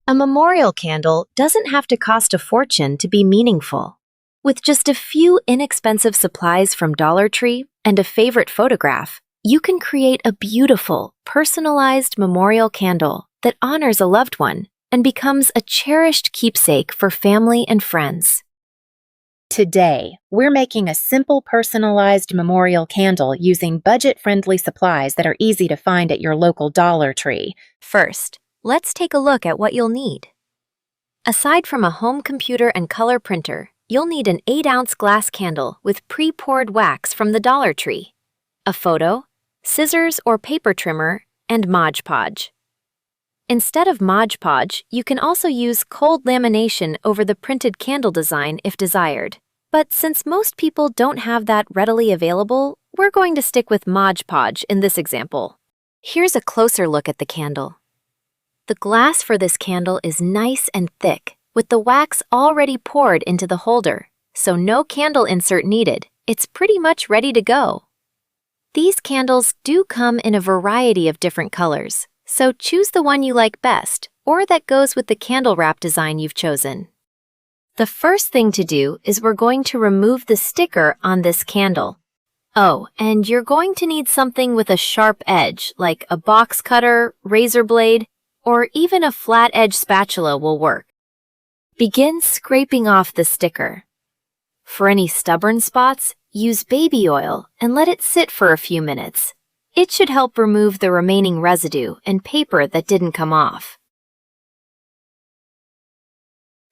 A memorial candle doesn't have to cost a fortune to be meaningful. With just a few inexpensive supplies from Dollartree and a favorite photograph, you can create a beautiful, personalized memorial candle that honors a loved one and becomes a cherished keepsake for family and friends. Today, we're making a simple personalized memorial candle using budget-friendly supplies that are easy to find at your local Dollar Tree. First, let's take a look at what you'll need. Aside from a home computer and color printer, you'll need an 8-ounce glass candle with pre-poured wax from the Dollar Tree, a photo, scissors or paper trimmer, and Mod Podge. Instead of Mod Podge, you can also use cold lamination over the printed candle design if desired. But since most people don't have that readily available, we're going to stick with Mod Podge in this example. Here's a closer look at the candle. The glass for this candle is nice and thick, with the wax already poured into the holder, so no candle insert needed. It's pretty much ready to go. These candles do come in a variety of different colors, so choose the one you like best, or that goes with the candle wrap design you've chosen. The first thing to do is we're going to remove the sticker on this candle. Oh, and you're going to need something with a sharp edge, like a box cutter, razor blade, or even a flat edge spatula will work. Begin scraping off the sticker. For any stubborn spots, use baby oil and let it sit for a few minutes. It should help remove the remaining residue and paper that didn't come off.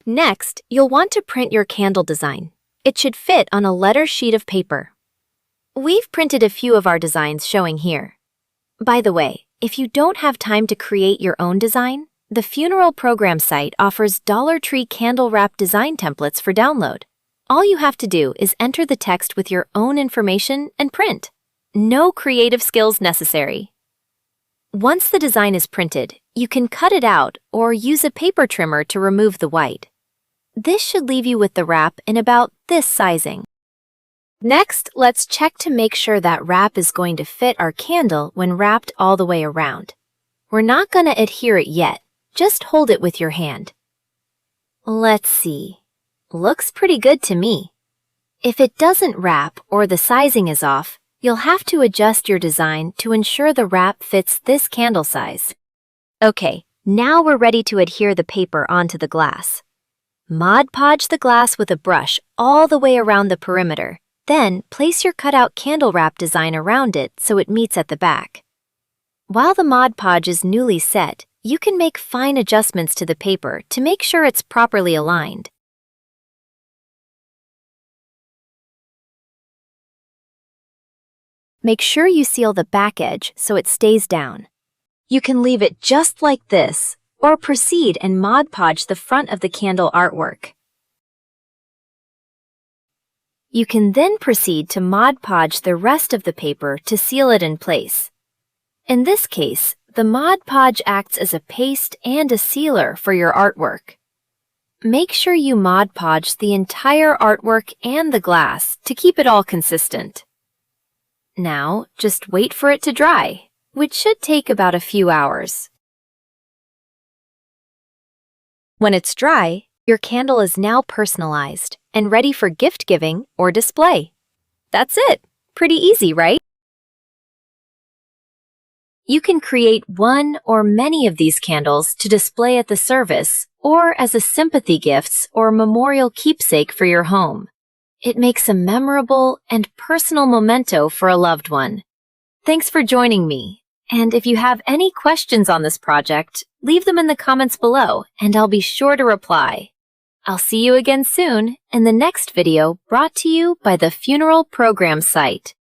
Next, you'll want to print your candle design. It should fit on a letter sheet of paper. We've printed a few of our designs showing here. By the way, if you don't have time to create your own design, the funeral program site offers Dollartree candle wrap design templates for download. All you have to do is enter the text with your own information and print. No creative skills necessary. Once the design is printed, you can cut it out or use a paper trimmer to remove the white. This should leave you with the wrap in about this sizing. Next, let's check to make sure that wrap is going to fit our candle when wrapped all the way around. We're not going to adhere it yet, just hold it with your hand. Let's see. Looks pretty good to me. If it doesn't wrap or the sizing is off, you'll have to adjust your design to ensure the wrap fits this candle size. Okay, now we're ready to adhere the paper onto the glass. Mod Podge the glass with a brush all the way around the perimeter. Then, place your cutout candle wrap design around it so it meets at the back. While the Mod Podge is newly set, you can make fine adjustments to the paper to make sure it's properly aligned. Make sure you seal the back edge so it stays down. You can leave it just like this, or proceed and Mod Podge the front of the candle artwork. You can then proceed to Mod Podge the rest of the paper to seal it in place. In this case, the Mod Podge acts as a paste and a sealer for your artwork. Make sure you Mod Podge the entire artwork and the glass to keep it all consistent. Now, just wait for it to dry, which should take about a few hours. When it's dry, your candle is now personalized and ready for gift giving or display. That's it. Pretty easy, right? You can create one or many of these candles to display at the service or as a sympathy gifts or memorial keepsake for your home. It makes a memorable and personal memento for a loved one. Thanks for joining me. And if you have any questions on this project, leave them in the comments below and I'll be sure to reply. I'll see you again soon in the next video brought to you by the Funeral Program site.